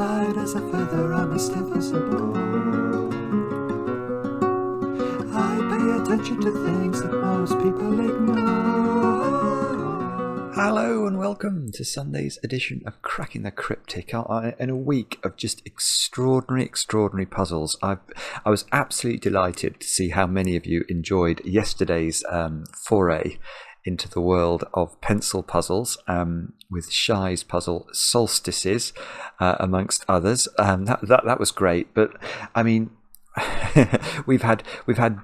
light as a feather, I'm as stiff as a board. I pay attention to things that most people ignore. Hello and welcome to Sunday's edition of Cracking the Cryptic. In a week of just extraordinary puzzles. I was absolutely delighted to see how many of you enjoyed yesterday's foray into the world of pencil puzzles, with Shy's puzzle Solstices, amongst others. That was great. But I mean, we've had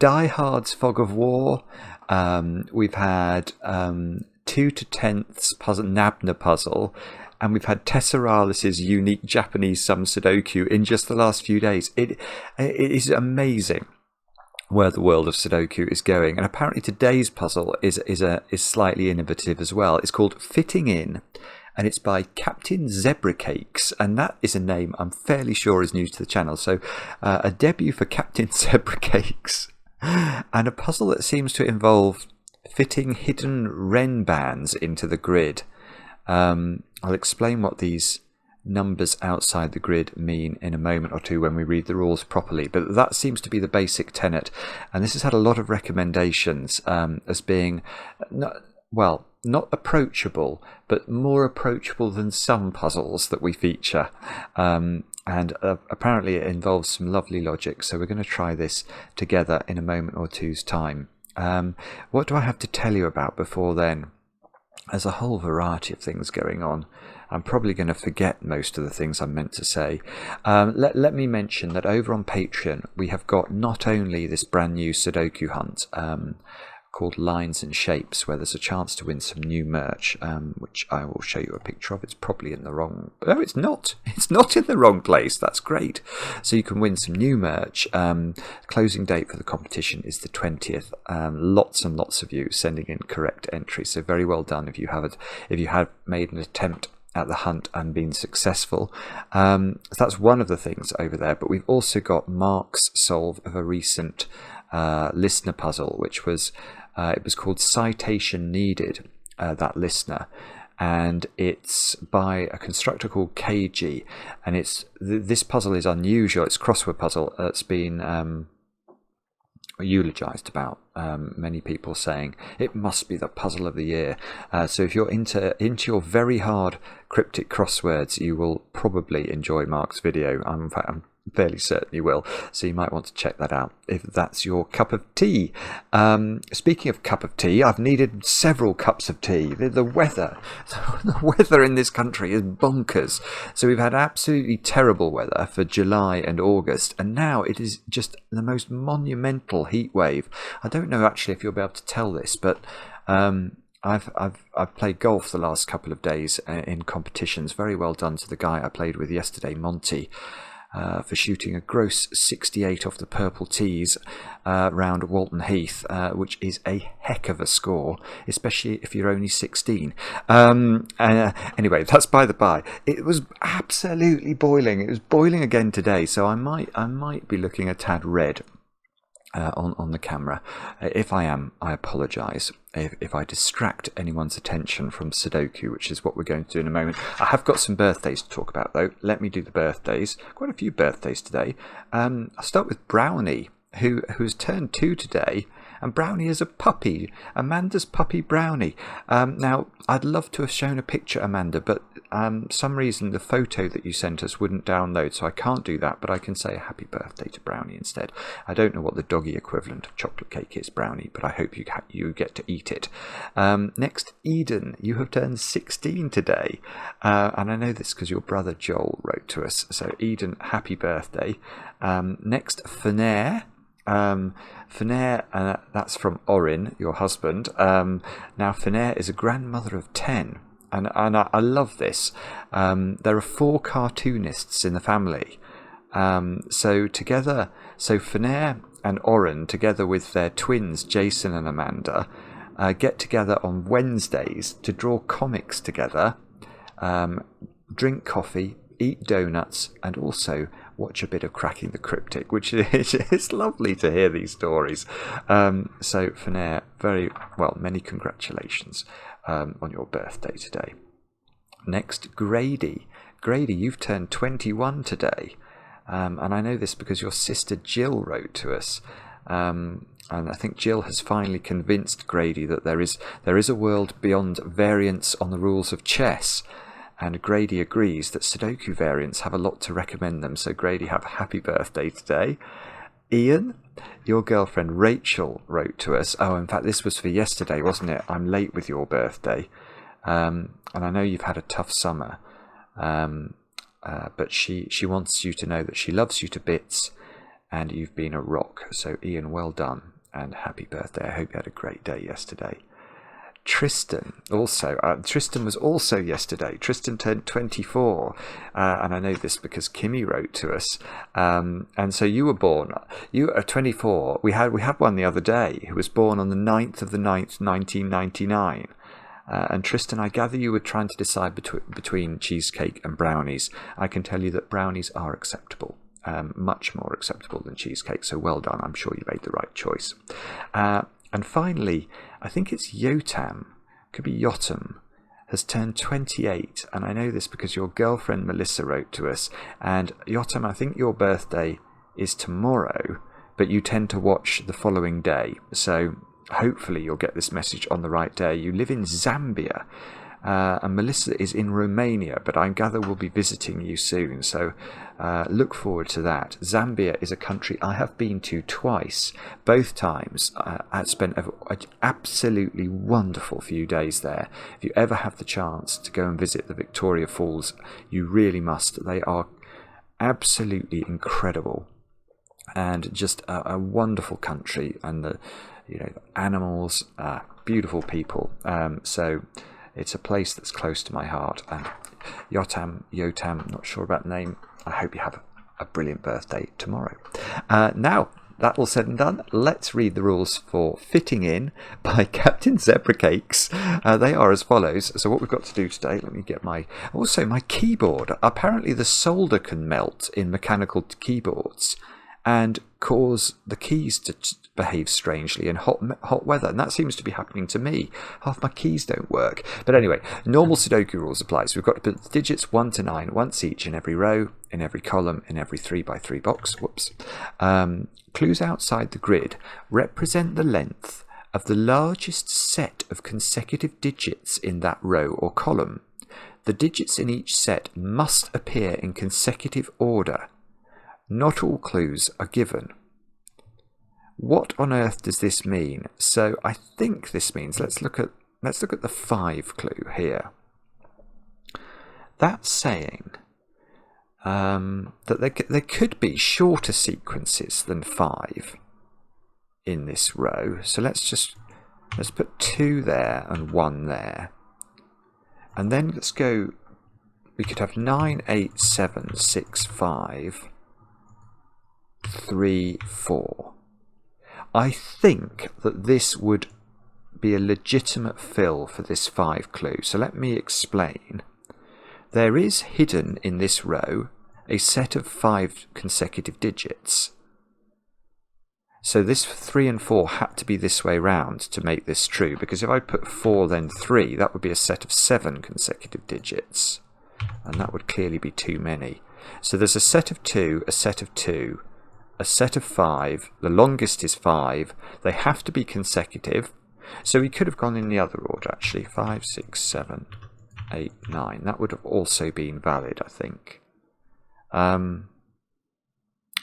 Die Hard's Fog of War. We've had 2 to 10ths puzzle, Nabna puzzle, and we've had Tesseralis' unique Japanese sum Sudoku in just the last few days. It is amazing where the world of Sudoku is going, and apparently today's puzzle is slightly innovative as well. It's called Fitting In, and it's by CaptZebraCakes, and that is a name I'm fairly sure is new to the channel. So a debut for CaptZebraCakes, and a puzzle that seems to involve fitting hidden wren bands into the grid. I'll explain what these numbers outside the grid mean in a moment or two when we read the rules properly, but that seems to be the basic tenet, and this has had a lot of recommendations as being not approachable, but more approachable than some puzzles that we feature, and apparently it involves some lovely logic, so we're going to try this together in a moment or two's time. What do I have to tell you about before then? There's a whole variety of things going on. I'm probably going to forget most of the things I'm meant to say. Let me mention that over on Patreon, we have got not only this brand new Sudoku hunt called Lines and Shapes, where there's a chance to win some new merch, which I will show you a picture of. It's probably in the wrong... No, it's not. It's not in the wrong place. That's great. So you can win some new merch. Closing date for the competition is the 20th. Lots and lots of you sending in correct entries. So very well done if you have made an attempt at the hunt and been successful. So that's one of the things over there, but we've also got Mark's solve of a recent listener puzzle, which was it was called Citation Needed, that listener, and it's by a constructor called KG, and this puzzle is unusual. It's a crossword puzzle that's been eulogized about, many people saying it must be the puzzle of the year. So if you're into your very hard cryptic crosswords, you will probably enjoy Mark's video. I'm fairly certain you will, so you might want to check that out if that's your cup of tea. Speaking of cup of tea, I've needed several cups of tea. The weather in this country is bonkers. So we've had absolutely terrible weather for July and August, and now it is just the most monumental heat wave. I don't know actually if you'll be able to tell this, but I've played golf the last couple of days in competitions. Very well done to the guy I played with yesterday, Monty, for shooting a gross 68 off the purple tees round Walton Heath, which is a heck of a score, especially if you're only 16. Anyway, that's by the by. It was absolutely boiling. It was boiling again today, so I might be looking a tad red on the camera. If I am, I apologise if I distract anyone's attention from Sudoku, which is what we're going to do in a moment. I have got some birthdays to talk about, though. Let me do the birthdays. Quite a few birthdays today. I'll start with Brownie, who's turned 2 today, and Brownie is a puppy, Amanda's puppy Brownie. Now, I'd love to have shown a picture, Amanda, but some reason the photo that you sent us wouldn't download, so I can't do that, but I can say a happy birthday to Brownie instead. I don't know what the doggy equivalent of chocolate cake is, Brownie, but I hope you get to eat it. Next, Eden, you have turned 16 today, and I know this because your brother Joel wrote to us, so Eden, happy birthday. Next, Fenair. Fenair, that's from Orin, your husband. Now, Fenair is a grandmother of 10, and I love this. There are 4 cartoonists in the family. So Fenair and Orin, together with their twins Jason and Amanda, get together on Wednesdays to draw comics together, drink coffee, eat donuts, and also watch a bit of Cracking the Cryptic, which is lovely to hear these stories. So Fenair, very well, many congratulations on your birthday today. Next, Grady. Grady, you've turned 21 today. And I know this because your sister Jill wrote to us. And I think Jill has finally convinced Grady that there is a world beyond variants on the rules of chess. And Grady agrees that Sudoku variants have a lot to recommend them. So Grady, have a happy birthday today. Ian, your girlfriend Rachel wrote to us. Oh, in fact, this was for yesterday, wasn't it? I'm late with your birthday. And I know you've had a tough summer. But she wants you to know that she loves you to bits and you've been a rock. So Ian, well done and happy birthday. I hope you had a great day yesterday. Tristan was also yesterday. Tristan turned 24, and I know this because Kimmy wrote to us. And so you were born. You are 24. We had one the other day who was born on the 9th of the 9th, 1999. And Tristan, I gather you were trying to decide between cheesecake and brownies. I can tell you that brownies are acceptable, much more acceptable than cheesecake. So well done. I'm sure you made the right choice. And finally, I think it's Yotam, could be Yotam, has turned 28. And I know this because your girlfriend Melissa wrote to us. And Yotam, I think your birthday is tomorrow, but you tend to watch the following day. So hopefully you'll get this message on the right day. You live in Zambia. And Melissa is in Romania, but I gather we'll be visiting you soon, so look forward to that. Zambia is a country I have been to twice. Both times I spent an absolutely wonderful few days there. If you ever have the chance to go and visit the Victoria Falls, you really must. They are absolutely incredible and just a wonderful country, and the animals, beautiful people. So it's a place that's close to my heart. And Yotam, not sure about the name. I hope you have a brilliant birthday tomorrow. Now, that all said and done, let's read the rules for Fitting In by CaptZebraCakes. They are as follows. So what we've got to do today, let me get my keyboard. Apparently the solder can melt in mechanical keyboards and cause the keys to behave strangely in hot weather, and that seems to be happening to me. Half my keys don't work. But anyway, normal Sudoku rules apply. So we've got to put the digits 1 to 9 once each in every row, in every column, in every 3x3 box. Clues outside the grid represent the length of the largest set of consecutive digits in that row or column. The digits in each set must appear in consecutive order. Not all clues are given. What on earth does this mean? So I think this means, let's look at the 5 clue here. That's saying that there could be shorter sequences than 5 in this row. So let's put 2 there and 1 there. And then let's go, we could have 9, 8, 7, 6, 5, 3, 4. I think that this would be a legitimate fill for this 5 clue. So let me explain. There is hidden in this row a set of 5 consecutive digits. So this 3 and 4 had to be this way round to make this true, because if I put 4 then 3, that would be a set of 7 consecutive digits, and that would clearly be too many. So there's a set of 2, a set of 2, a set of 5, the longest is 5, they have to be consecutive, so we could have gone in the other order actually, 5, 6, 7, 8, 9, that would have also been valid, I think.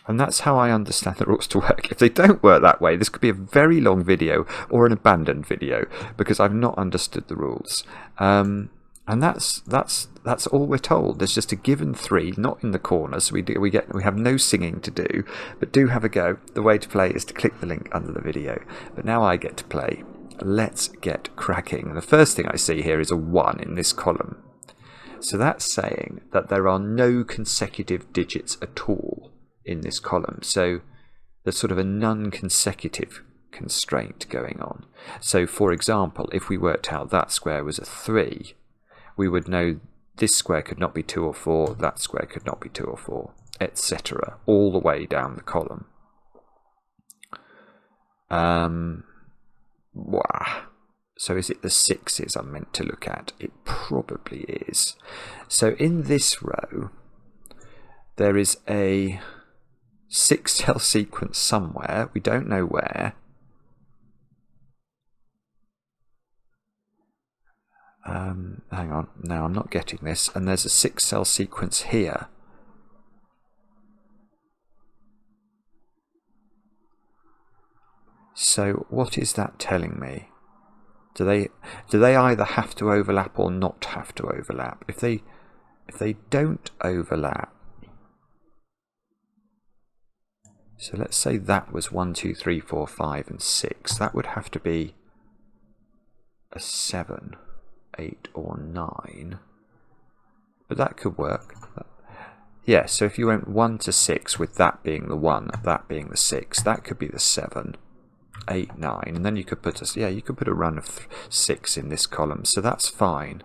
And that's how I understand the rules to work. If they don't work that way, this could be a very long video or an abandoned video, because I've not understood the rules. And that's all we're told. There's just a given 3, not in the corners. We have no singing to do, but do have a go. The way to play is to click the link under the video. But now I get to play. Let's get cracking. The first thing I see here is a 1 in this column. So that's saying that there are no consecutive digits at all in this column. So there's sort of a non-consecutive constraint going on. So for example, if we worked out that square was a 3, we would know this square could not be 2 or 4, that square could not be 2 or 4, etc., all the way down the column. Wow. So is it the 6s I'm meant to look at? It probably is. So in this row, there is a 6-cell sequence somewhere. We don't know where. Hang on. No, I'm not getting this. And there's a 6-cell sequence here. So what is that telling me? Do they either have to overlap or not have to overlap? If they don't overlap, so let's say that was 1, 2, 3, 4, 5, and 6. That would have to be a 7, 8, or 9. But that could work. Yeah, so if you went 1 to 6 with that being the 1, that being the 6, that could be the 7. 8, 9, and then you could put a run of 6 in this column, so that's fine.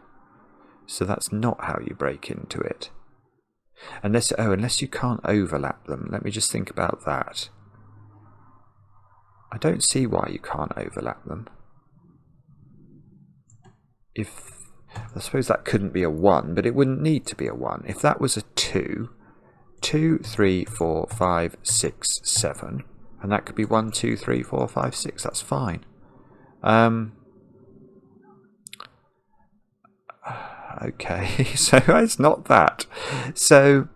So that's not how you break into it. Unless you can't overlap them. Let me just think about that. I don't see why you can't overlap them. I suppose that couldn't be a 1, but it wouldn't need to be a 1. If that was a 2, 2, 3, 4, 5, 6, 7. And that could be 1, 2, 3, 4, 5, 6. That's fine. Okay, so it's not that. So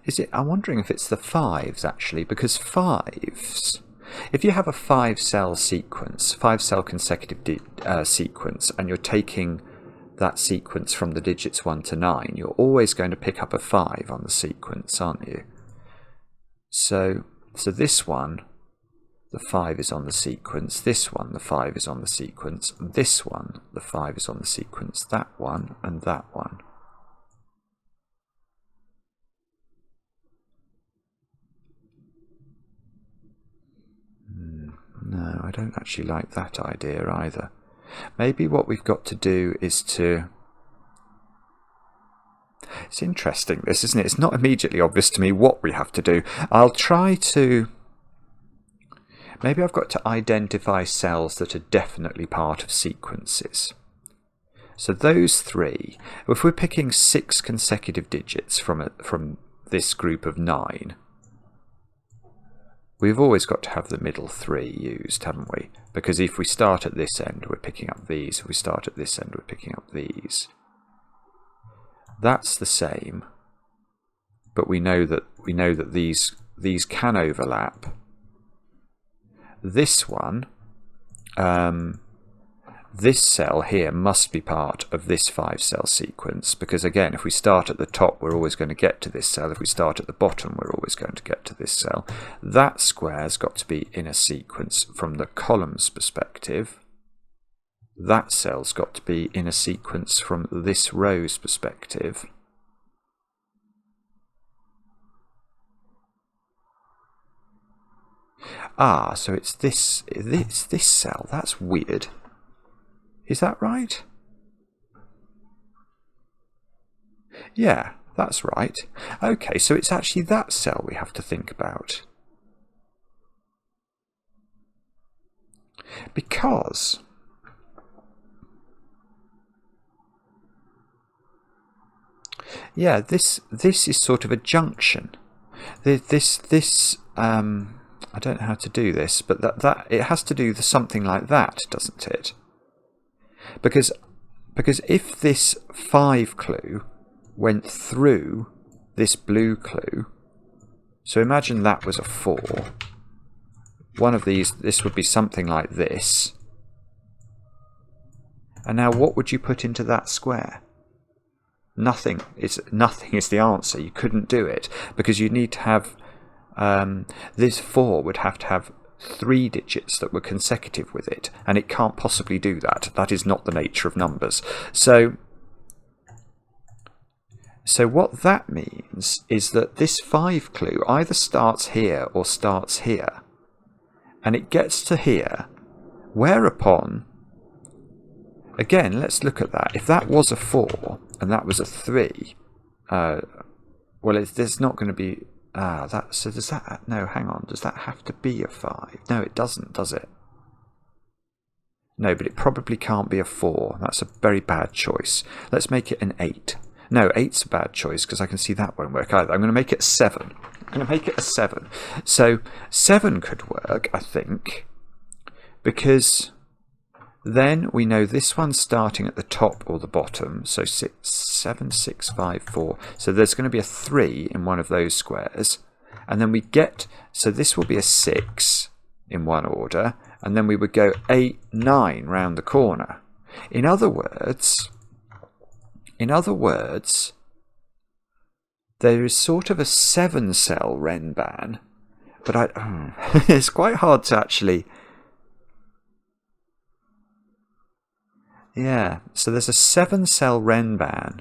is it? I'm wondering if it's the 5s actually, because 5s. If you have a 5-cell sequence, 5-cell consecutive sequence, and you're taking that sequence from the digits 1 to 9, you're always going to pick up a 5 on the sequence, aren't you? So this one, the 5 is on the sequence. This one, the 5 is on the sequence. This one, the 5 is on the sequence. That one and that one. No, I don't actually like that idea either. Maybe what we've got to do is to... It's interesting, this, isn't it? It's not immediately obvious to me what we have to do. I'll try to... Maybe I've got to identify cells that are definitely part of sequences. So those 3, if we're picking 6 consecutive digits from this group of 9, we've always got to have the middle 3 used, haven't we? Because if we start at this end, we're picking up these. If we start at this end, we're picking up these. That's the same, but we know that these can overlap. This one, this cell here must be part of this 5-cell sequence, because again, if we start at the top, we're always going to get to this cell. If we start at the bottom, we're always going to get to this cell. That square's got to be in a sequence from the column's perspective. That cell's got to be in a sequence from this row's perspective. Ah, so it's this cell. That's weird. Is that right? Yeah, that's right. Okay, so it's actually that cell we have to think about. Because yeah, this is sort of a junction. I don't know how to do this, but that it has to do something like that, doesn't it? Because if this 5 clue went through this blue clue, so imagine that was a 4. One of these, this would be something like this. And now what would you put into that square? Nothing is the answer. You couldn't do it because you need to have this 4 would have to have 3 digits that were consecutive with it, and it can't possibly do that. That is not the nature of numbers. So what that means is that this 5 clue either starts here or starts here, and it gets to here, whereupon, again, let's look at that. If that was a 4 and that was a 3, well, there's not going to be... so does that... No, hang on. Does that have to be a 5? No, it doesn't, does it? No, but it probably can't be a 4. That's a very bad choice. Let's make it an 8. No, 8's a bad choice because I can see that won't work either. I'm going to make it a 7. I'm going to make it a 7. So 7 could work, I think, because then we know this one's starting at the top or the bottom. So 6, 7, 6, 5, 4. So there's going to be a 3 in one of those squares. And then we get, so this will be a 6 in one order. And then we would go 8, 9 round the corner. In other words, there is sort of a 7-cell Renban, but it's quite hard to actually. Yeah, so there's a 7-cell Renban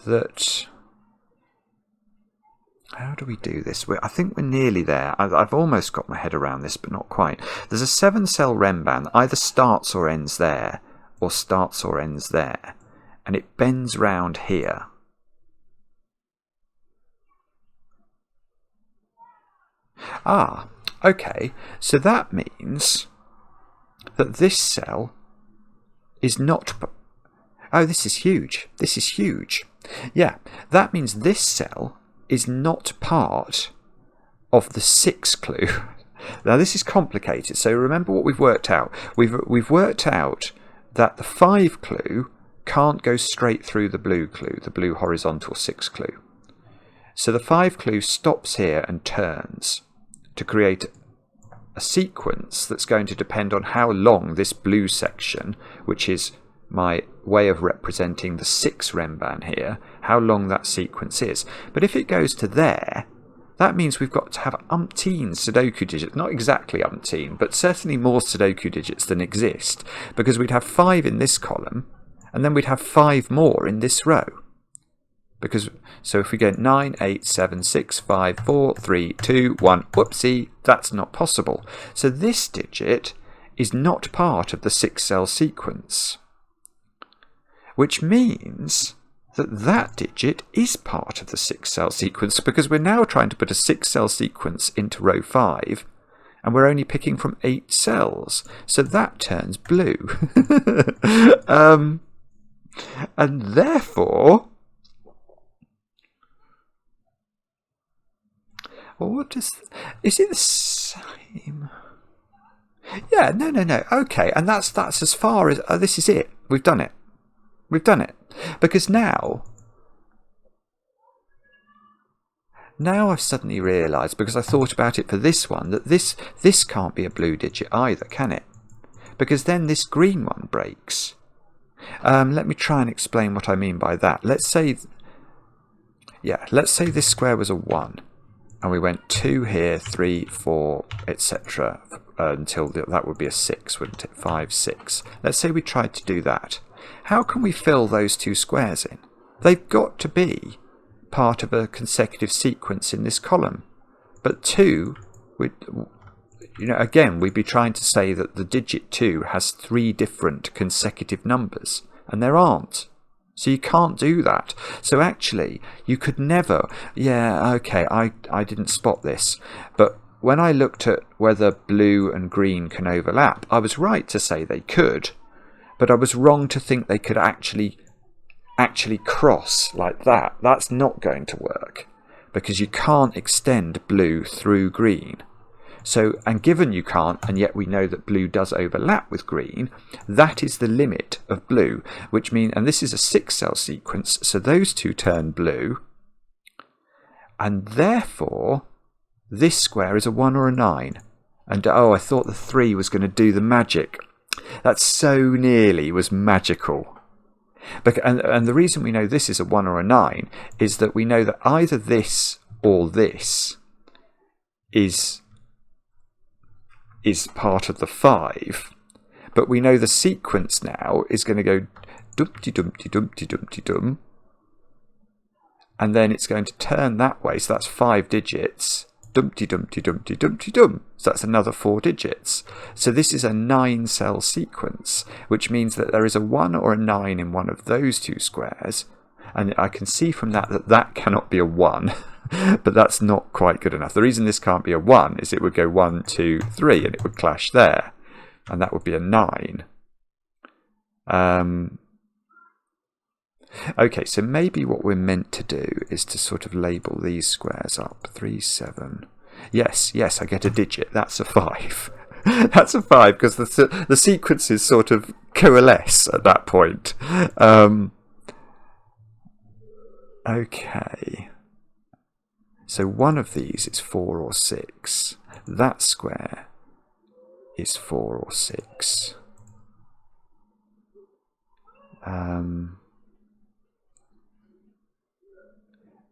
that. How do we do this? I think we're nearly there. I've almost got my head around this, but not quite. There's a 7-cell Renban that either starts or ends there, or starts or ends there. And it bends round here. Ah, okay. So that means that this cell is not. Oh, this is huge. This is huge. Yeah, that means this cell is not part of the 6 clue. Now this is complicated. So remember what we've worked out. We've worked out that the 5 clue can't go straight through the blue clue, the blue horizontal 6 clue. So the 5 clue stops here and turns to create a sequence that's going to depend on how long this blue section, which is my way of representing the 6 Renban here, how long that sequence is. But if it goes to there, that means we've got to have umpteen Sudoku digits. Not exactly umpteen, but certainly more Sudoku digits than exist, because we'd have 5 in this column, and then we'd have 5 more in this row. So if we go 9, 8, 7, 6, 5, 4, 3, 2, 1, whoopsie, that's not possible. So this digit is not part of the 6-cell sequence, which means that that digit is part of the 6-cell sequence, because we're now trying to put a 6-cell sequence into row 5, and we're only picking from 8 cells. So that turns blue. And therefore, well, what is it the same? Yeah, no. Okay, and that's as far as this is it. We've done it. Because now I've suddenly realised, because I thought about it for this one, that this can't be a blue digit either, can it? Because then this green one breaks. Let me try and explain what I mean by that. Let's say this square was a 1, and we went 2 here, 3, 4, etc. Until that would be a 6, wouldn't it? 5, 6. Let's say we tried to do that. How can we fill those 2 squares in? They've got to be part of a consecutive sequence in this column. But 2, again, we'd be trying to say that the digit 2 has 3 different consecutive numbers, and there aren't. So you can't do that. So actually, you could never. Yeah, okay, I didn't spot this. But when I looked at whether blue and green can overlap, I was right to say they could. But I was wrong to think they could actually cross like that. That's not going to work, because you can't extend blue through green. So, and given you can't, and yet we know that blue does overlap with green, that is the limit of blue, which means, and this is a 6-cell sequence, so those 2 turn blue, and therefore this square is a 1 or a 9. And I thought the 3 was going to do the magic. That so nearly was magical. And the reason we know this is a 1 or a 9 is that we know that either this or this is part of the 5, but we know the sequence now is going to go dumpty dumpty dumpty dumpty dum, and then it's going to turn that way, so that's 5 digits, dumpty dumpty dumpty dumpty dum, so that's another 4 digits. So this is a 9-cell sequence, which means that there is a 1 or a 9 in one of those 2 squares, and I can see from that cannot be a 1. but that's not quite good enough. The reason this can't be a 1 is it would go 1, 2, 3, and it would clash there, and that would be a 9. Okay, so maybe what we're meant to do is to sort of label these squares up. 3, 7. Yes, I get a digit. That's a 5. That's a 5 because the sequences sort of coalesce at that point. Okay. So one of these is 4 or 6. That square is 4 or 6.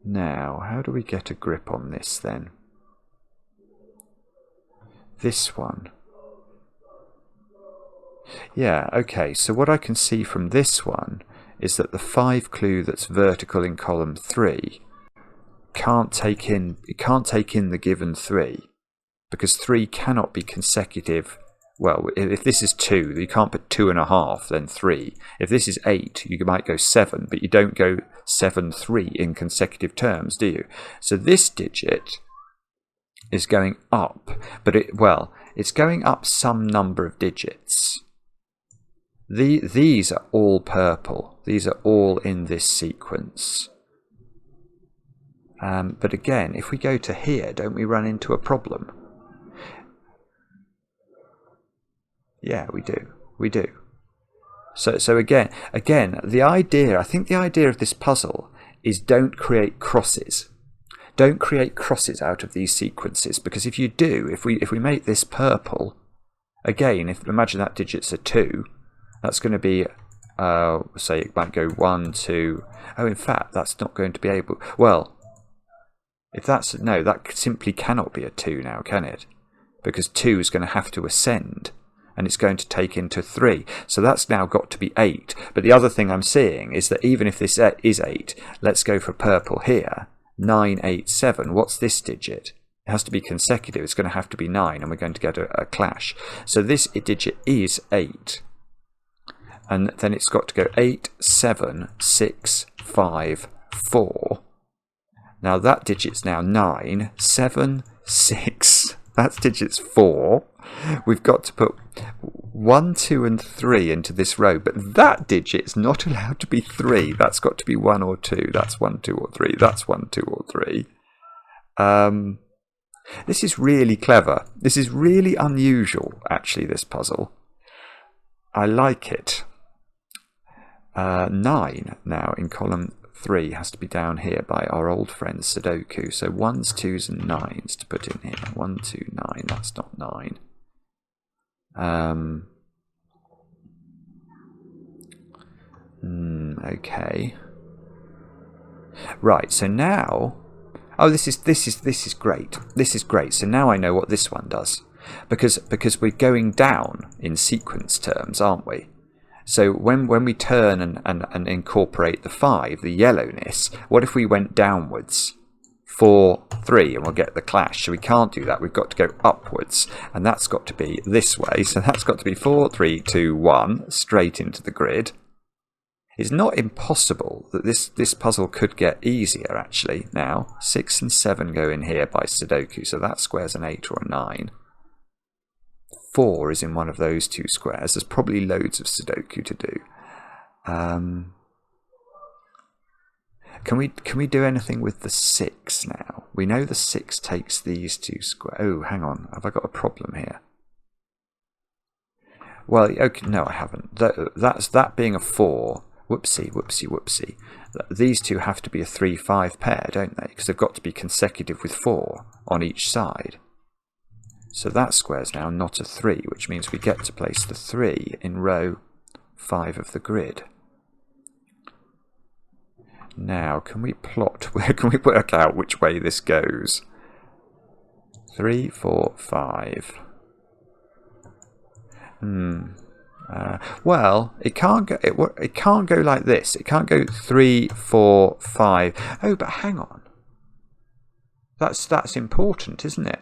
Now, how do we get a grip on this then? This one. Yeah, okay, so what I can see from this one is that the 5 clue that's vertical in column 3 can't take in the given 3, because 3 cannot be consecutive. Well, if this is 2, you can't put 2.5, then 3. If this is 8, you might go 7, but you don't go 7, 3 in consecutive terms, do you? So this digit is going up, but it's going up some number of digits. These are all purple. These are all in this sequence. But again, if we go to here, don't we run into a problem? Yeah, we do. We do. So again, the idea, I think the idea of this puzzle is don't create crosses. Don't create crosses out of these sequences, because if you do, if we make this purple, again, imagine that digit's a 2, that's going to be, say it might go 1, 2. Oh, in fact, that's not going to be able. Well, if that's no, that simply cannot be a 2 now, can it? Because 2 is going to have to ascend, and it's going to take into 3. So that's now got to be 8. But the other thing I'm seeing is that even if this is 8, let's go for purple here. 9, 8, 7. What's this digit? It has to be consecutive. It's going to have to be 9, and we're going to get a clash. So this digit is 8. And then it's got to go 8, 7, 6, 5, 4. Now that digit's now 9, 7, 6. That's digit's 4. We've got to put 1, 2, and 3 into this row, but that digit's not allowed to be 3. That's got to be 1 or 2. That's 1, 2, or 3. That's 1, 2, or 3. This is really clever. This is really unusual, actually, this puzzle. I like it. 9 now in column 3 has to be down here by our old friend Sudoku. So 1s, 2s, and 9s to put in here. 1, 2, 9. That's not 9. Okay. Right. So now, oh, this is great. This is great. So now I know what this one does, because we're going down in sequence terms, aren't we? So when we turn and incorporate the 5, the yellowness, what if we went downwards? 4, 3, and we'll get the clash. So we can't do that. We've got to go upwards, and that's got to be this way. So that's got to be 4, 3, 2, 1, straight into the grid. It's not impossible that this puzzle could get easier, actually, now. 6 and 7 go in here by Sudoku, so that square's an 8 or a 9. 4 is in one of those two squares. There's probably loads of Sudoku to do. Can we do anything with the 6 now? We know the 6 takes these two squares. Oh, hang on. Have I got a problem here? Well, okay, no, I haven't. That being a 4. Whoopsie. These two have to be a 3-5 pair, don't they? Because they've got to be consecutive with 4 on each side. So that square's now not a 3, which means we get to place the 3 in row 5 of the grid. Now, can we work out which way this goes? 3, 4, 5. Well, it can't go. It can't go like this. It can't go 3, 4, 5. Oh, but hang on. That's important, isn't it?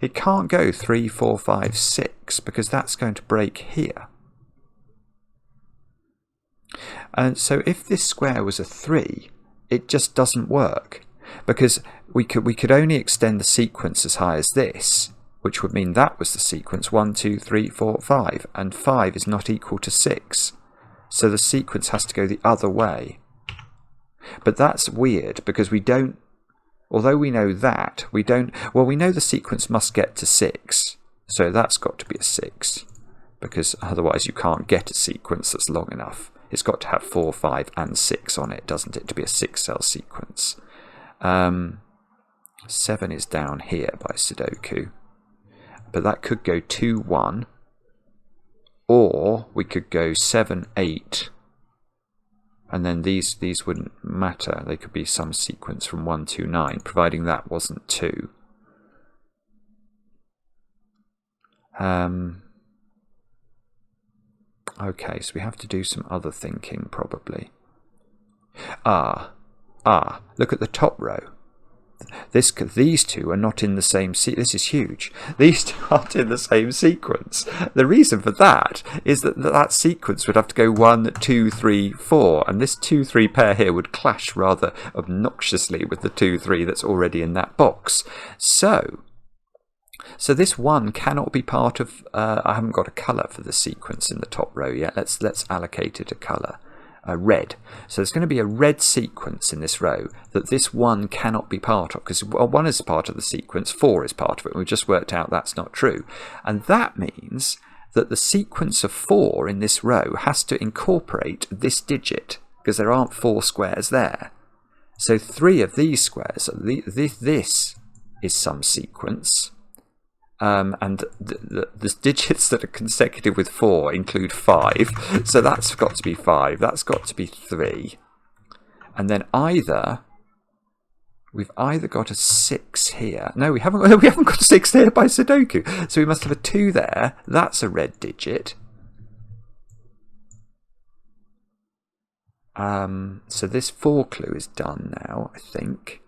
It can't go 3, 4, 5, 6 because that's going to break here. And so if this square was a 3, it just doesn't work, because we could only extend the sequence as high as this, which would mean that was the sequence 1, 2, 3, 4, 5, and 5 is not equal to 6. So the sequence has to go the other way. But that's weird, because we don't, although we know that, we don't, well, we know the sequence must get to 6, so that's got to be a 6, because otherwise you can't get a sequence that's long enough. It's got to have 4, 5, and 6 on it, doesn't it, to be a 6-cell sequence. 7 is down here by Sudoku. But that could go 2, 1, or we could go 7, 8, and then these wouldn't matter. They could be some sequence from 1 to 9, providing that wasn't 2. Okay, so we have to do some other thinking, probably. Look at the top row. These two are not in the same this is huge. These two aren't in the same sequence. The reason for that is that sequence would have to go 1, 2, 3, 4, and this 2, 3 pair here would clash rather obnoxiously with the 2, 3 that's already in that box. So this 1 cannot be part of. I haven't got a colour for the sequence in the top row yet. Let's allocate it a colour. Red. So there's going to be a red sequence in this row that this 1 cannot be part of, because 1 is part of the sequence, 4 is part of it. We've just worked out that's not true. And that means that the sequence of 4 in this row has to incorporate this digit, because there aren't 4 squares there. So 3 of these squares, this is some sequence. And the digits that are consecutive with 4 include 5, so that's got to be 5, that's got to be 3, and then we've either got a 6 here. No, we haven't got a 6 here by Sudoku, so we must have a 2 there. That's a red digit. So this 4 clue is done now, I think.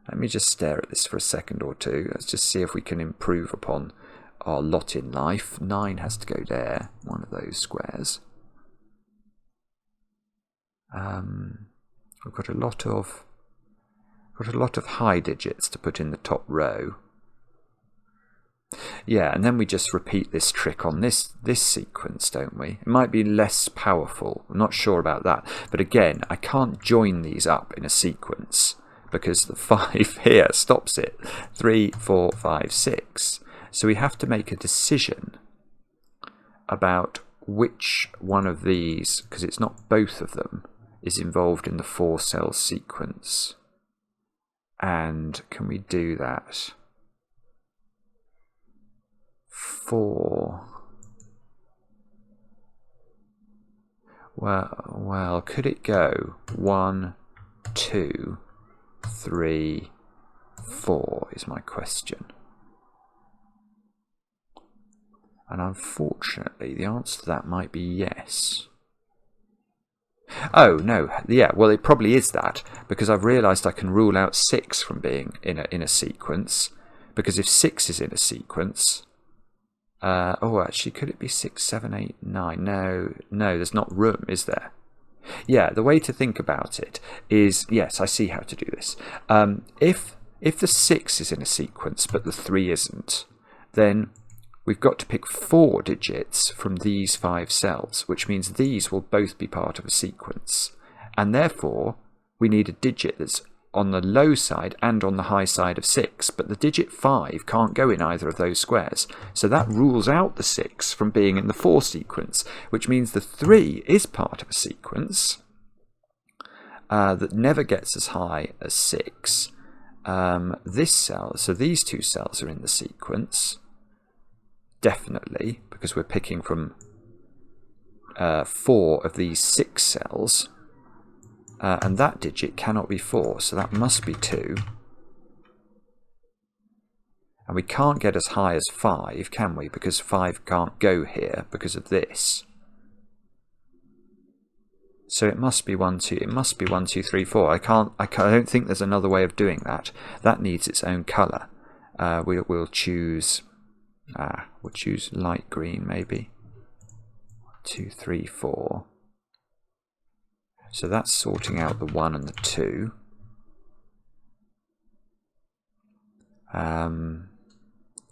Let me just stare at this for a second or two. Let's just see if we can improve upon our lot in life. 9 has to go there, one of those squares. We've got a lot of high digits to put in the top row. Yeah, and then we just repeat this trick on this sequence, don't we? It might be less powerful. I'm not sure about that. But again, I can't join these up in a sequence, because the 5 here stops it. 3, 4, 5, 6. So we have to make a decision about which one of these, because it's not both of them, is involved in the 4-cell sequence. And can we do that? 4. Well, could it go 1, 2, 3, 4 is my question. And unfortunately, the answer to that might be yes. Oh, no. Yeah, well, it probably is that, because I've realised I can rule out 6 from being in a sequence, because if 6 is in a sequence... actually, could it be 6, 7, 8, 9? No, there's not room, is there? Yeah, the way to think about it is, yes, I see how to do this. If the 6 is in a sequence but the 3 isn't, then we've got to pick 4 digits from these 5 cells, which means these will both be part of a sequence. And therefore, we need a digit that's on the low side and on the high side of 6, but the digit 5 can't go in either of those squares. So that rules out the 6 from being in the 4 sequence, which means the 3 is part of a sequence that never gets as high as 6. This cell, so these 2 cells are in the sequence, definitely, because we're picking from 4 of these 6 cells. And that digit cannot be 4, so that must be 2. And we can't get as high as 5, can we? Because 5 can't go here because of this. So it must be 1, 2. It must be 1, 2, 3, 4. I don't think there's another way of doing that. That needs its own colour. We'll choose. We'll choose light green, maybe. 2, 3, 4. So that's sorting out the 1 and the 2.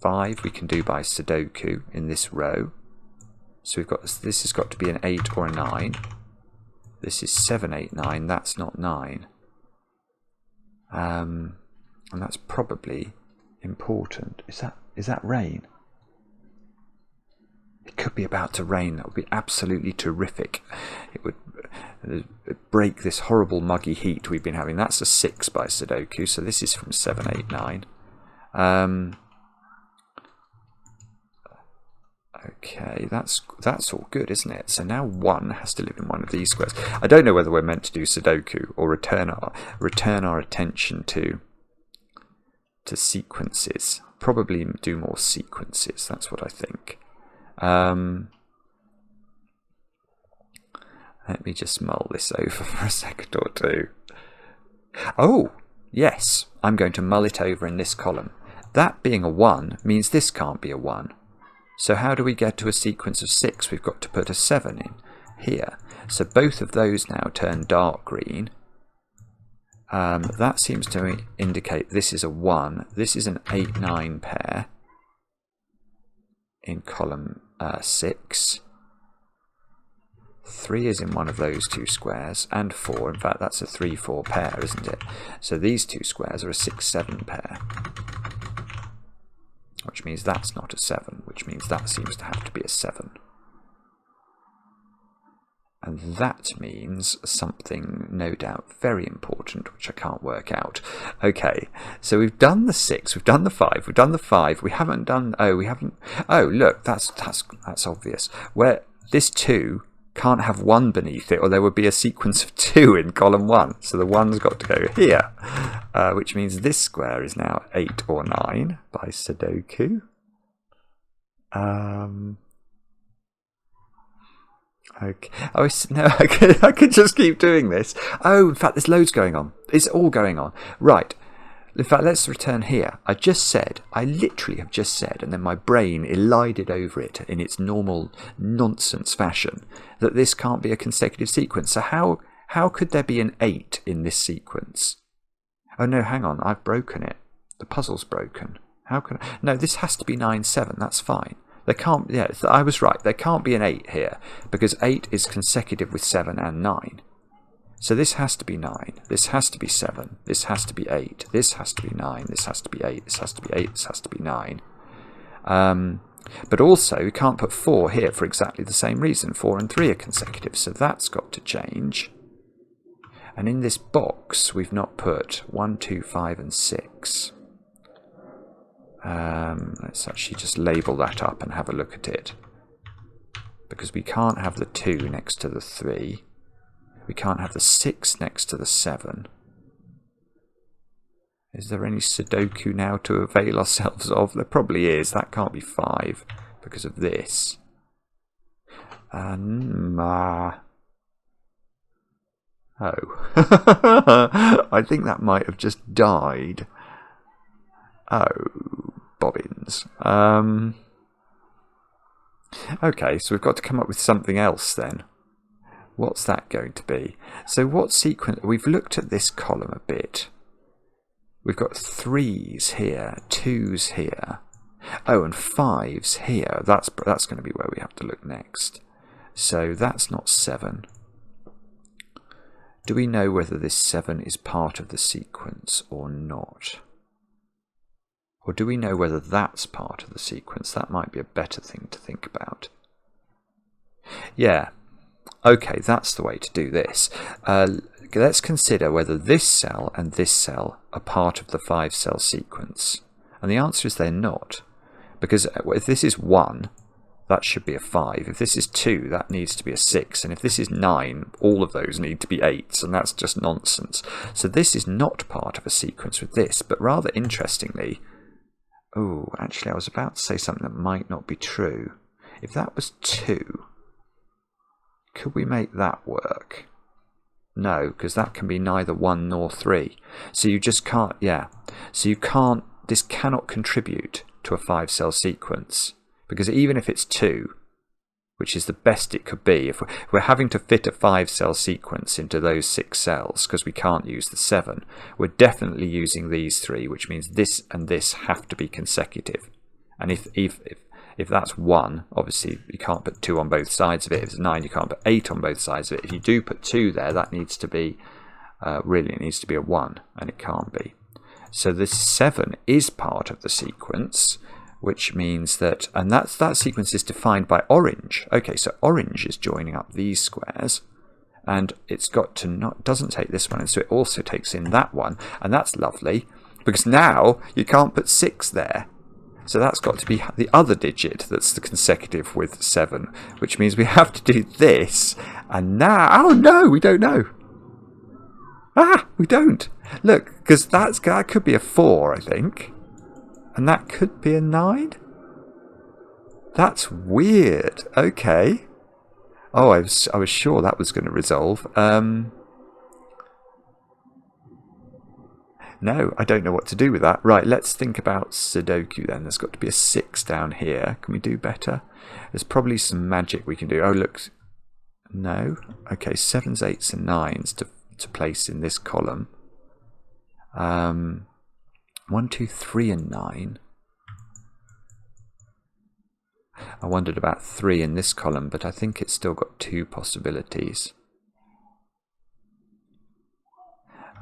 5 we can do by Sudoku in this row. So we've got this has got to be an 8 or a 9. This is 7, 8, 9. That's not 9. And that's probably important. Is that rain? It could be about to rain. That would be absolutely terrific. It would break this horrible muggy heat we've been having. That's a 6 by Sudoku. So this is from 7, 8, 9. Okay, that's all good, isn't it? So now 1 has to live in one of these squares. I don't know whether we're meant to do Sudoku or return our attention to sequences. Probably do more sequences. That's what I think. Let me just mull this over for a second or two. Oh, yes, I'm going to mull it over in this column. That being a 1 means this can't be a 1. So how do we get to a sequence of 6? We've got to put a 7 in here. So both of those now turn dark green. That seems to indicate this is a 1. This is an 8-9 pair in column 6. 3 is in one of those two squares, and 4. In fact, that's a 3-4 pair, isn't it? So these two squares are a 6-7 pair. Which means that's not a 7, which means that seems to have to be a 7. And that means something, no doubt, very important, which I can't work out. Okay, so we've done the 6, we've done the 5, we've done the 5, we haven't done... Oh, look, that's obvious. Where this 2 can't have 1 beneath it, or there would be a sequence of 2 in column 1. So the 1's got to go here, which means this square is now 8 or 9 by Sudoku. Okay. Oh, no, I could just keep doing this. Oh, in fact, there's loads going on. It's all going on. Right. In fact, let's return here. I literally have just said, and then my brain elided over it in its normal nonsense fashion, that this can't be a consecutive sequence. So how could there be an 8 in this sequence? Oh no, hang on, I've broken it. The puzzle's broken. How can I? No, this has to be 9, 7. That's fine. There can't. Yeah, I was right. There can't be an 8 here because 8 is consecutive with 7 and 9. So this has to be 9, this has to be 7, this has to be 8, this has to be 9, this has to be 8, this has to be 8, this has to be 9. But also, we can't put 4 here for exactly the same reason. 4 and 3 are consecutive, so that's got to change. And in this box, we've not put 1, 2, 5, and 6. Let's actually just label that up and have a look at it. Because we can't have the 2 next to the 3. We can't have the 6 next to the 7. Is there any Sudoku now to avail ourselves of? There probably is. That can't be 5 because of this. Oh. I think that might have just died. Oh, bobbins. Okay, so we've got to come up with something else then. What's that going to be? So what sequence... We've looked at this column a bit. We've got 3s here, 2s here. Oh, and 5s here. That's going to be where we have to look next. So that's not 7. Do we know whether this 7 is part of the sequence or not? Or do we know whether that's part of the sequence? That might be a better thing to think about. Yeah. Okay, that's the way to do this. Let's consider whether this cell and this cell are part of the 5-cell sequence. And the answer is they're not. Because if this is 1, that should be a 5. If this is 2, that needs to be a 6. And if this is 9, all of those need to be 8s, and that's just nonsense. So this is not part of a sequence with this, but rather interestingly... Oh, actually I was about to say something that might not be true. If that was 2... Could we make that work? No, because that can be neither 1 nor 3. So you just can't, yeah. So you can't, this cannot contribute to a 5-cell sequence. Because even if it's 2, which is the best it could be. If we're having to fit a 5-cell sequence into those 6 cells because we can't use the 7, we're definitely using these 3, which means this and this have to be consecutive. And if that's 1, obviously you can't put 2 on both sides of it. If it's 9, you can't put 8 on both sides of it. If you do put 2 there, that needs to be, really it needs to be a 1, and it can't be. So this 7 is part of the sequence, which means that, and that sequence is defined by orange. Okay, so orange is joining up these squares, and it's got to doesn't take this one, and so it also takes in that one, and that's lovely, because now you can't put 6 there. So that's got to be the other digit that's the consecutive with 7, which means we have to do this, and now, oh no, we don't know. We don't. Look, because that could be a 4, I think. And that could be a 9? That's weird. Okay. Oh, I was sure that was going to resolve. No, I don't know what to do with that. Right, let's think about Sudoku then. There's got to be a 6 down here. Can we do better? There's probably some magic we can do. Oh, look. No. Okay, 7s, 8s and 9s to place in this column. 1, 2, 3 and 9. I wondered about 3 in this column, but I think it's still got 2 possibilities.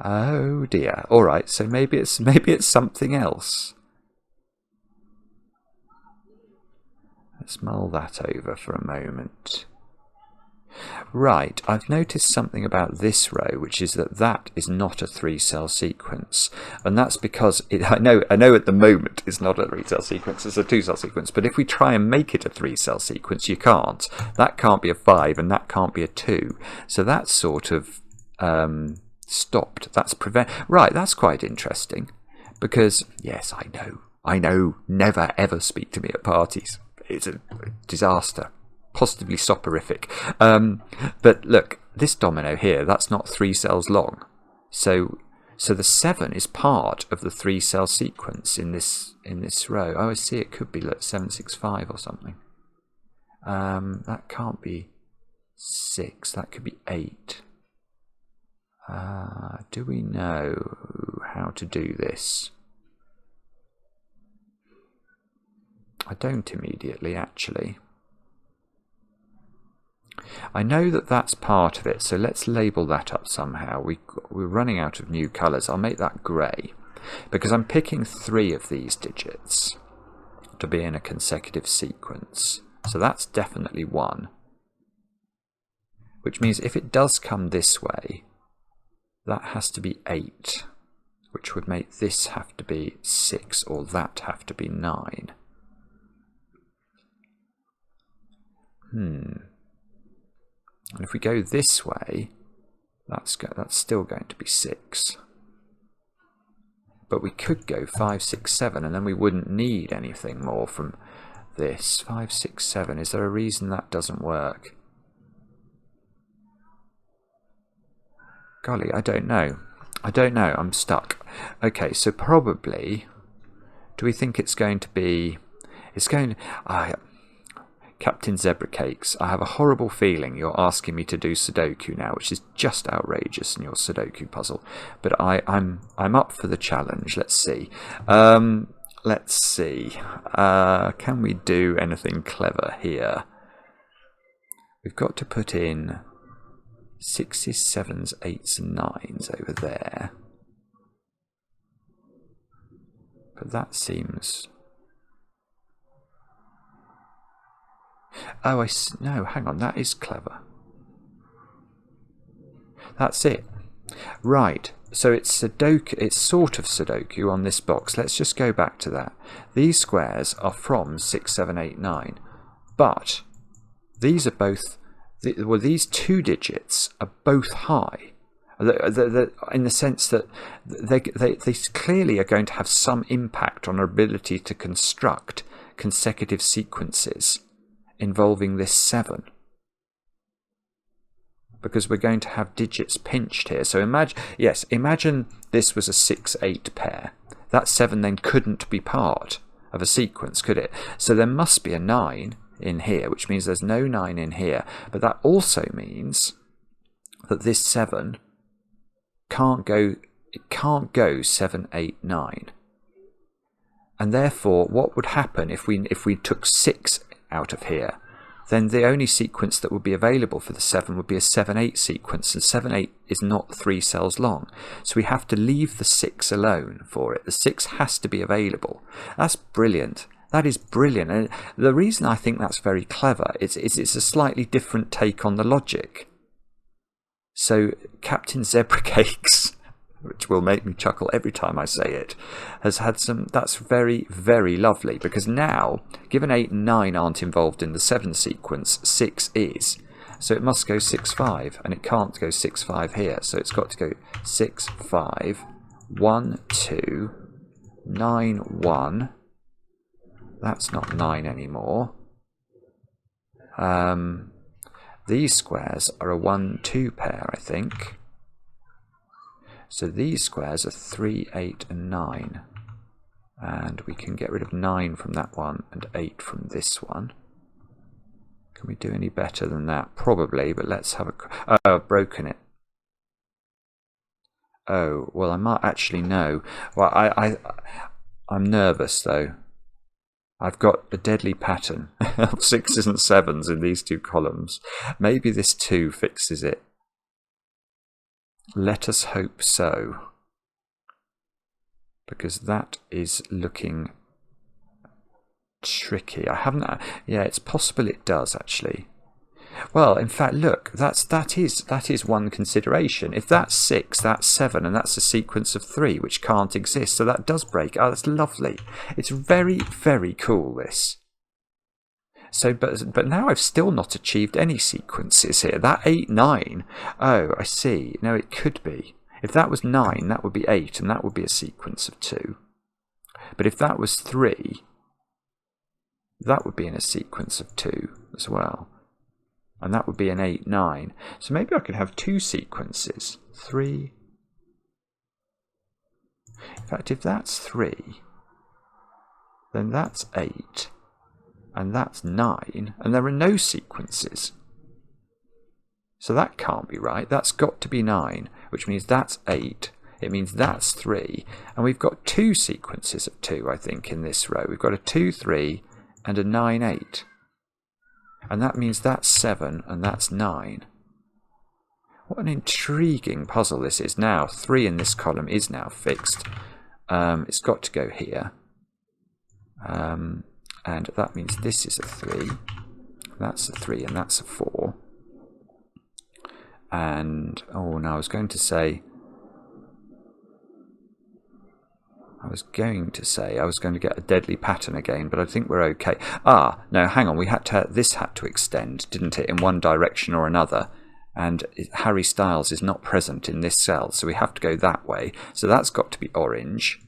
Oh dear. All right, so maybe it's something else. Let's mull that over for a moment. Right, I've noticed something about this row, which is that is not a 3-cell sequence, and that's because I know at the moment it's not a 3-cell sequence, it's a 2-cell sequence, but if we try and make it a 3-cell sequence, you can't. That can't be a 5 and that can't be a 2. So that's sort of stopped. That's right, that's quite interesting, because yes, I know, never ever speak to me at parties. It's a disaster. Positively soporific. But look, this domino here, that's not 3 cells long. So the 7 is part of the 3-cell sequence in this row. Oh, I see, it could be, look, 7, 6, 5 or something. That can't be 6, that could be 8. Do we know how to do this? I don't immediately, actually. I know that that's part of it, so let's label that up somehow. We're running out of new colours. I'll make that grey, because I'm picking 3 of these digits to be in a consecutive sequence. So that's definitely 1. Which means if it does come this way, that has to be 8, which would make this have to be 6, or that have to be 9. And if we go this way, that's still going to be 6. But we could go 5, 6, 7, and then we wouldn't need anything more from this. 5, 6, 7. Is there a reason that doesn't work? Golly, I don't know. I'm stuck. Okay, so probably, do we think it's going to be... CaptZebraCakes, I have a horrible feeling you're asking me to do Sudoku now, which is just outrageous in your Sudoku puzzle. But I'm up for the challenge. Let's see. Can we do anything clever here? We've got to put in 6s, 7s, 8s and 9s over there. But that seems... Oh, no, hang on, that is clever. That's it. Right, so it's Sudoku, it's sort of Sudoku on this box. Let's just go back to that. These squares are from 6, 7, 8, 9. But these are both, these 2 digits are both high. In the sense that they clearly are going to have some impact on our ability to construct consecutive sequences involving this 7, because we're going to have digits pinched here. So imagine this was a 6-8 pair. That 7 then couldn't be part of a sequence, could it? So there must be a 9 in here, which means there's no 9 in here. But that also means that this 7 can't go 7, 8, 9. And therefore, what would happen if we took 6 out of here? Then the only sequence that would be available for the 7 would be a 7, 8 sequence, and 7, 8 is not 3 cells long. So we have to leave the 6 alone for it. The 6 has to be available. That's brilliant. That is brilliant. And the reason I think that's very clever is it's a slightly different take on the logic. So CaptZebraCakes, which will make me chuckle every time I say it, has had some... That's very, very lovely, because now, given 8 and 9 aren't involved in the 7 sequence, 6 is. So it must go 6, 5, and it can't go 6, 5 here. So it's got to go 6, 5, 1, 2, 9, 1. That's not 9 anymore. These squares are a 1, 2 pair, I think. So these squares are 3, 8 and 9. And we can get rid of 9 from that one and 8 from this one. Can we do any better than that? Probably, but let's have a... Oh, I've broken it. Oh, well, I might actually know. Well, I'm nervous, though. I've got a deadly pattern of 6s and 7s in these 2 columns. Maybe this 2 fixes it. Let us hope so, because that is looking tricky. I haven't... Yeah, it's possible it does, actually. Well, in fact, look, that is one consideration. If that's 6, that's 7, and that's a sequence of 3, which can't exist. So that does break. Oh, that's lovely. It's very, very cool, this. So, but now I've still not achieved any sequences here. That 8, 9. Oh, I see. No, it could be. If that was 9, that would be 8, and that would be a sequence of 2. But if that was 3, that would be in a sequence of 2 as well. And that would be an 8, 9. So maybe I could have 2 sequences. 3. In fact, if that's 3, then that's 8. And that's 9, and there are no sequences. So that can't be right. That's got to be 9, which means that's 8. It means that's 3. And we've got 2 sequences of 2, I think, in this row. We've got a 2, 3, and a 9, 8. And that means that's 7, and that's 9. What an intriguing puzzle this is. Now, 3 in this column is now fixed. It's got to go here. And that means this is a 3, that's a 3, and that's a 4. And, oh no, I was going to get a deadly pattern again, but I think we're okay. Ah, no, hang on, this had to extend, didn't it, in one direction or another. And Harry Styles is not present in this cell, so we have to go that way. So that's got to be orange.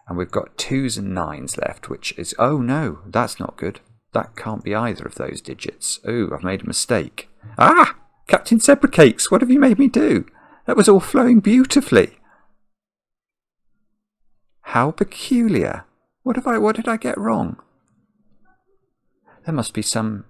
And we've got 2s and 9s left, which is... Oh, no, that's not good. That can't be either of those digits. Oh, I've made a mistake. Ah! CaptZebraCakes, what have you made me do? That was all flowing beautifully. How peculiar. What did I get wrong? There must be some...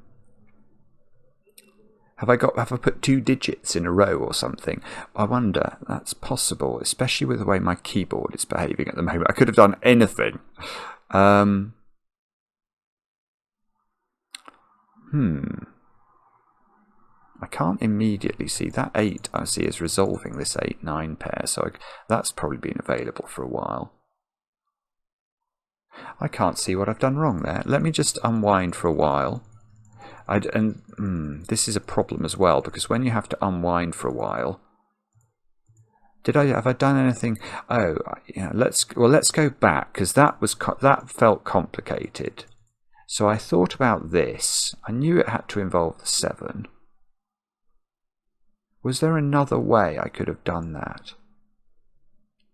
Have I put 2 digits in a row or something? I wonder. That's possible, especially with the way my keyboard is behaving at the moment. I could have done anything. I can't immediately see that 8. I see is resolving this 8-9 pair, so that's probably been available for a while. I can't see what I've done wrong there. Let me just unwind for a while. This is a problem as well, because when you have to unwind for a while, have I done anything? Oh, yeah. Let's go back, because that felt complicated. So I thought about this. I knew it had to involve the 7. Was there another way I could have done that?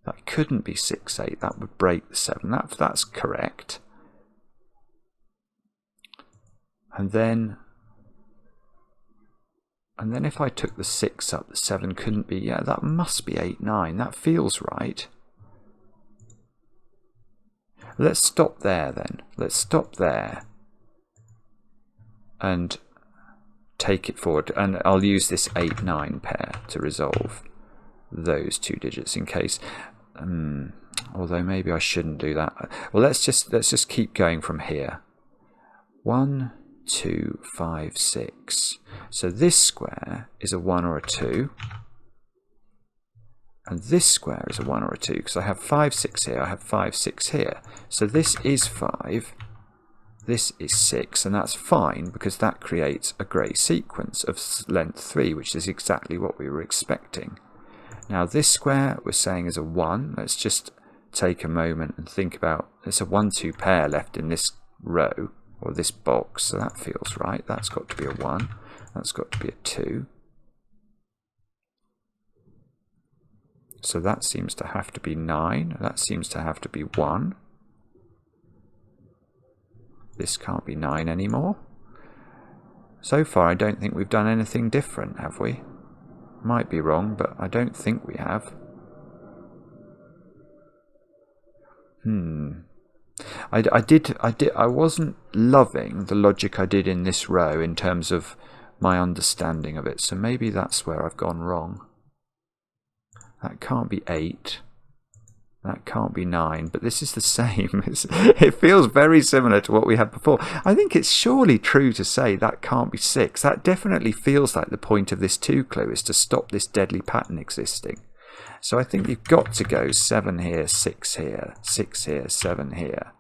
That couldn't be 6, 8. That would break the 7. That's correct. And then if I took the 6 up, the 7 couldn't be... Yeah, that must be 8, 9. That feels right. Let's stop there then. Let's stop there. and take it forward. And I'll use this 8-9 pair to resolve those 2 digits in case. Although maybe I shouldn't do that. Well, let's just keep going from here. 1, 2, 5, 6. So this square is a 1 or a 2. And this square is a 1 or a 2, because I have 5, 6 here, I have 5, 6 here. So this is 5, this is 6, and that's fine, because that creates a grey sequence of length 3, which is exactly what we were expecting. Now this square we're saying is a 1. Let's just take a moment and think about, there's a 1, 2 pair left in this row, or this box, so that feels right. That's got to be a 1, that's got to be a 2. So that seems to have to be 9. That seems to have to be 1. This can't be 9 anymore. So far, I don't think we've done anything different, have we? Might be wrong, but I don't think we have. I wasn't loving the logic I did in this row in terms of my understanding of it. So maybe that's where I've gone wrong. That can't be 8. That can't be 9. But this is the same. It feels very similar to what we had before. I think it's surely true to say that can't be 6. That definitely feels like the point of this 2 clue is to stop this deadly pattern existing. So I think you've got to go 7 here, 6 here, 6 here, 7 here.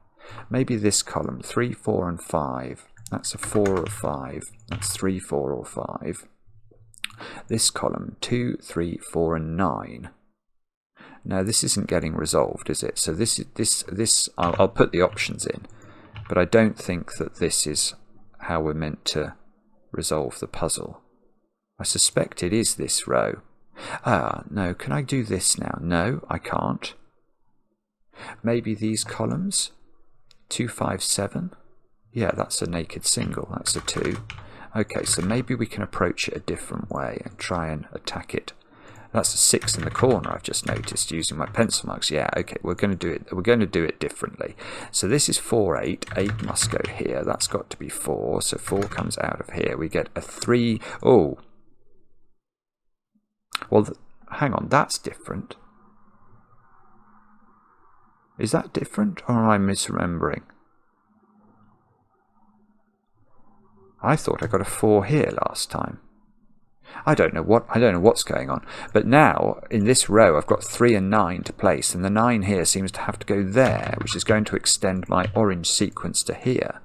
Maybe this column, 3, 4 and 5. That's a 4 or a 5. That's 3, 4 or 5. This column, 2, 3, 4 and 9. Now this isn't getting resolved, is it? So I'll put the options in, but I don't think that this is how we're meant to resolve the puzzle. I suspect it is this row. No, can I do this now? No, I can't. Maybe these columns, 2, 5, 7. Yeah, that's a naked single, that's a 2. Okay, so maybe we can approach it a different way and try and attack it. That's a 6 in the corner, I've just noticed, using my pencil marks. Yeah, okay, we're going to do it. We're going to do it differently. So this is 4, 8. 8 must go here. That's got to be 4. So 4 comes out of here. We get a 3. Oh. Well, hang on, that's different. Is that different, or am I misremembering? I thought I got a 4 here last time. I don't know what's going on. But now, in this row, I've got 3 and 9 to place, and the 9 here seems to have to go there, which is going to extend my orange sequence to here.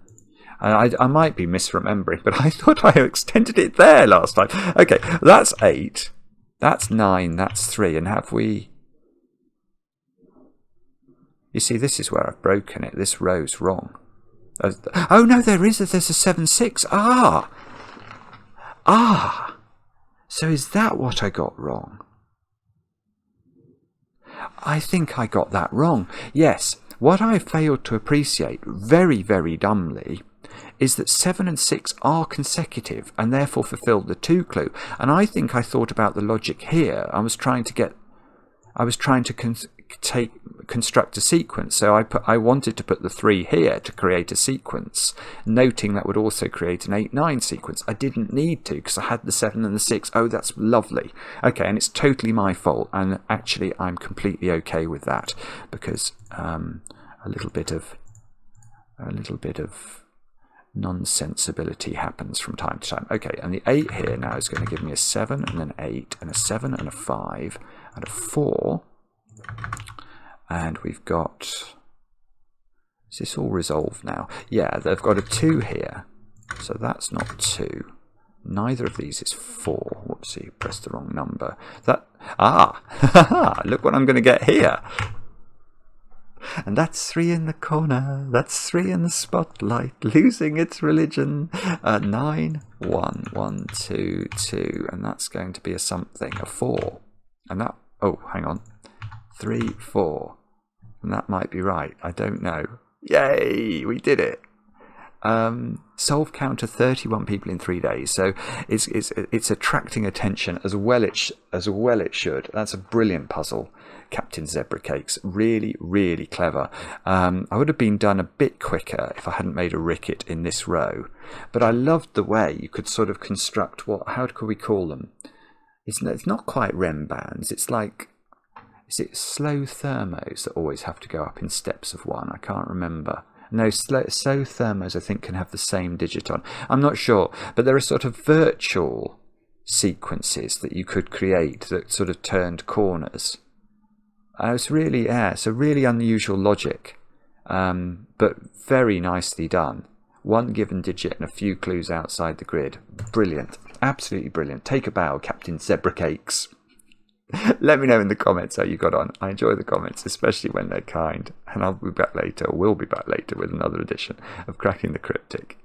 And I might be misremembering, but I thought I extended it there last time. Okay, that's 8. That's 9. That's 3. And have we... You see, this is where I've broken it. This row's wrong. Oh, no, there's a 7, 6. Ah! So is that what I got wrong? I think I got that wrong. Yes, what I failed to appreciate very, very dumbly is that 7 and 6 are consecutive and therefore fulfill the 2 clue. And I think I thought about the logic here. I was trying to construct a sequence. So I wanted to put the 3 here to create a sequence, noting that would also create an 8, 9 sequence. I didn't need to because I had the 7 and the 6. Oh, that's lovely. Okay, and it's totally my fault. And actually, I'm completely okay with that because a little bit of nonsensibility happens from time to time. Okay, and the 8 here now is going to give me a 7 and an 8 and a 7 and a 5 and a 4. And we've got... Is this all resolved now? Yeah, they've got a 2 here. So that's not 2. Neither of these is 4. Whoopsie, pressed the wrong number. Look what I'm going to get here. And that's 3 in the corner. That's 3 in the spotlight, losing its religion. 9, 1, 1, 2, 2. And that's going to be a something, a 4. And that... Oh, hang on. 3, 4. And that might be right. I don't know. Yay! We did it. Solve counter 31 people in 3 days. So it's attracting attention as well it should. That's a brilliant puzzle. CaptZebraCakes, really, really clever. I would have been done a bit quicker if I hadn't made a ricket in this row. But I loved the way you could sort of construct how could we call them? It's not quite rem bands. It's like, is it slow thermos that always have to go up in steps of one? I can't remember. No, slow thermos I think can have the same digit on. I'm not sure, but there are sort of virtual sequences that you could create that sort of turned corners. It's really, it's a really unusual logic, but very nicely done. One given digit and a few clues outside the grid. Brilliant. Absolutely brilliant. Take a bow, CaptZebraCakes. Let me know in the comments how you got on. I enjoy the comments, especially when they're kind. And I'll be back later, or will be back later, with another edition of Cracking the Cryptic.